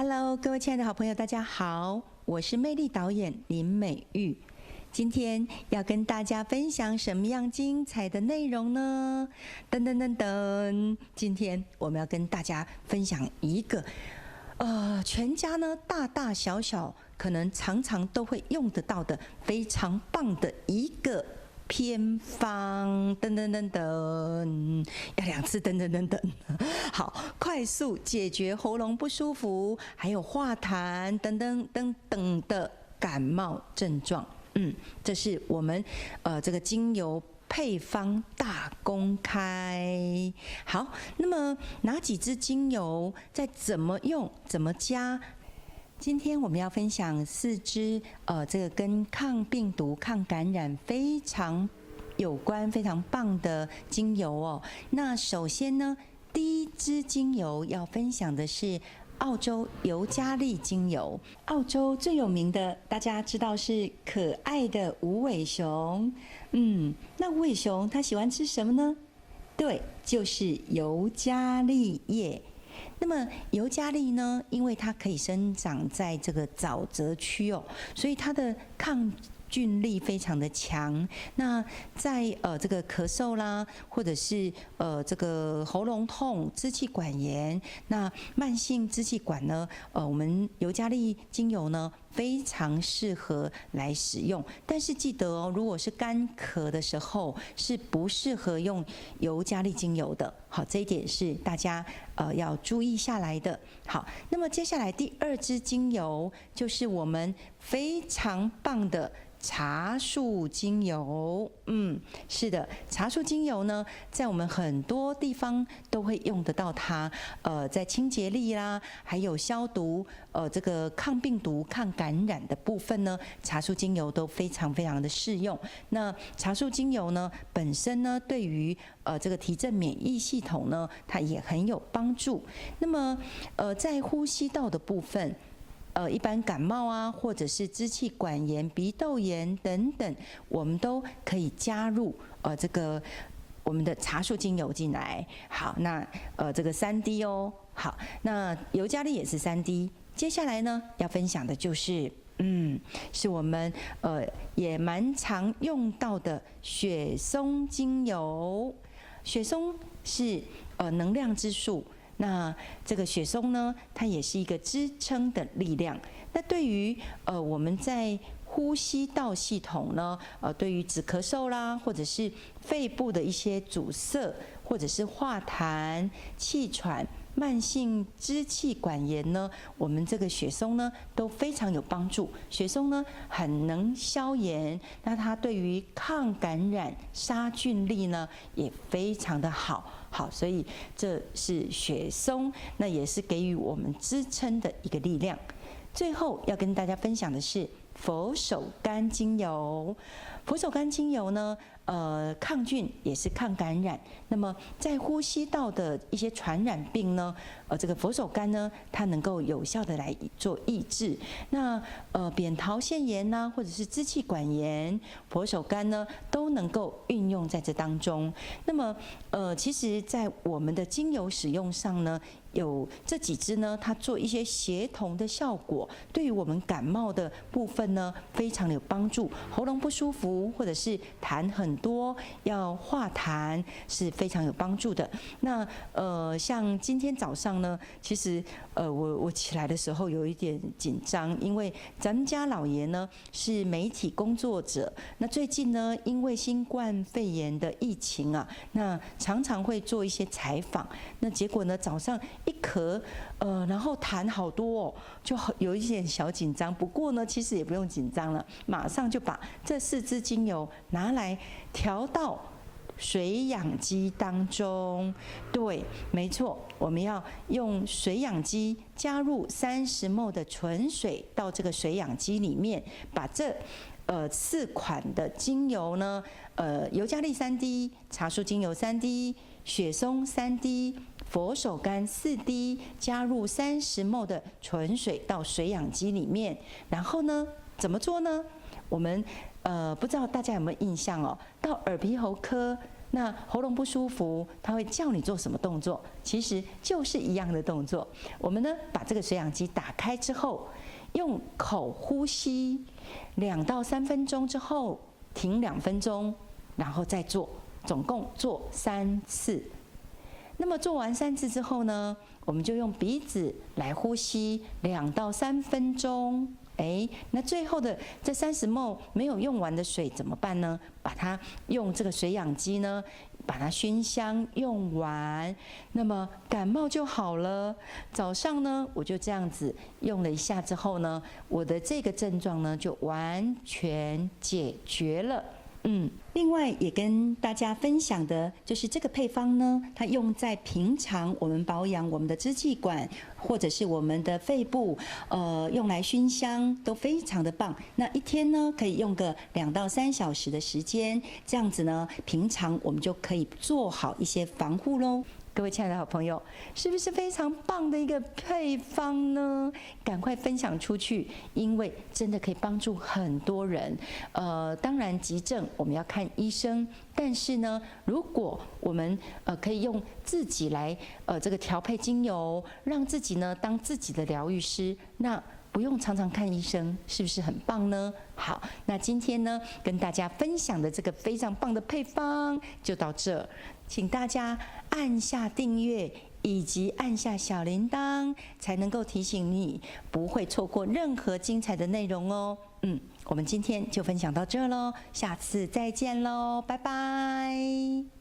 Hello， 各位亲爱的好朋友，大家好，我是魅力导演林美玉。今天要跟大家分享什么样精彩的内容呢？噔噔噔噔，今天我们要跟大家分享一个，全家呢大大小小可能常常都会用得到的非常棒的一个偏方，噔噔噔噔，要2次噔噔噔噔。好，快速解决喉咙不舒服，还有化痰等等等等的感冒症状。这是我们这个精油配方大公开。好，那么哪几支精油再怎么用、怎么加？今天我们要分享4支这个跟抗病毒、抗感染非常有关、非常棒的精油哦。那首先呢，第一支精油要分享的是澳洲尤加利精油。澳洲最有名的，大家知道是可爱的无尾熊。那无尾熊它喜欢吃什么呢？对，就是尤加利叶。那么尤加利呢，因为它可以生长在这个沼泽区哦，所以它的抗菌力非常的强。那在这个咳嗽啦，或者是这个喉咙痛、支气管炎，那慢性支气管呢，我们尤加利精油呢非常适合来使用。但是记得哦，如果是干咳的时候，是不适合用尤加利精油的。好，这一点是大家要注意下来的。好，那么接下来第2支精油就是我们非常棒的茶树精油。是的，茶树精油呢，在我们很多地方都会用得到它。在清洁力啦，还有消毒，这个抗病毒、抗感染的部分呢，茶树精油都非常非常的适用。那茶树精油呢，本身呢，对于这个提振免疫系统呢，它也很有帮助。那么在呼吸道的部分，一般感冒啊，或者是支气管炎、鼻窦炎等等，我们都可以加入这个我们的茶树精油进来。好，那这个3滴哦。好，那尤加利也是3滴。接下来呢，要分享的就是是我们也蛮常用到的雪松精油。雪松是能量之树。那这个雪松呢，它也是一个支撑的力量。那对于我们在呼吸道系统呢，对于止咳嗽啦，或者是肺部的一些阻塞，或者是化痰、气喘、慢性支气管炎呢，我们这个雪松呢都非常有帮助。雪松呢很能消炎，那它对于抗感染、杀菌力呢也非常的好。好，所以这是雪松，那也是给予我们支撑的一个力量。最后要跟大家分享的是佛手柑精油。佛手柑精油呢，抗菌也是抗感染。那么在呼吸道的一些传染病呢，这个佛手柑呢，它能够有效的来做抑制。那扁桃腺炎呐，或者是支气管炎，佛手柑呢都能够运用在这当中。那么其实，在我们的精油使用上呢，有这几支呢，它做一些协同的效果，对于我们感冒的部分呢，非常的有帮助。喉咙不舒服，或者是痰很多，要化痰是非常有帮助的。那像今天早上呢，其实我起来的时候有一点紧张，因为咱们家老爷呢是媒体工作者，那最近呢，因为新冠肺炎的疫情啊，那常常会做一些采访，那结果呢，早上一咳，然后痰好多哦，就有一点小紧张。不过呢，其实也不用紧张了，马上就把这4支精油拿来调到水氧机当中。对，没错，我们要用水氧机加入30ml 的纯水到这个水氧机里面，把这4款的精油呢，尤加利3滴，茶树精油3滴，雪松3滴，佛手柑4滴，加入30ml 的纯水到水氧机里面。然后呢，怎么做呢？我们不知道大家有没有印象哦？到耳鼻喉科那喉咙不舒服，他会叫你做什么动作？其实就是一样的动作。我们呢，把这个水氧机打开之后，用口呼吸2到3分钟之后，停2分钟，然后再做，总共做3次。那么做完3次之后呢，我们就用鼻子来呼吸2到3分钟。那最后的这30ml 没有用完的水怎么办呢？把它用这个水氧机呢，把它熏香用完，那么感冒就好了。早上呢，我就这样子用了一下之后呢，我的这个症状呢就完全解决了。另外也跟大家分享的就是这个配方呢，它用在平常我们保养我们的支气管或者是我们的肺部，用来熏香都非常的棒。那一天呢，可以用个2到3小时的时间，这样子呢，平常我们就可以做好一些防护咯。各位亲爱的好朋友，是不是非常棒的一个配方呢？赶快分享出去，因为真的可以帮助很多人。当然急症我们要看医生，但是呢，如果我们可以用自己来这个调配精油，让自己呢当自己的疗愈师，那不用常常看医生，是不是很棒呢？好，那今天呢跟大家分享的这个非常棒的配方就到这，请大家按下订阅以及按下小铃铛，才能够提醒你不会错过任何精彩的内容哦。我们今天就分享到这咯，下次再见咯，拜拜。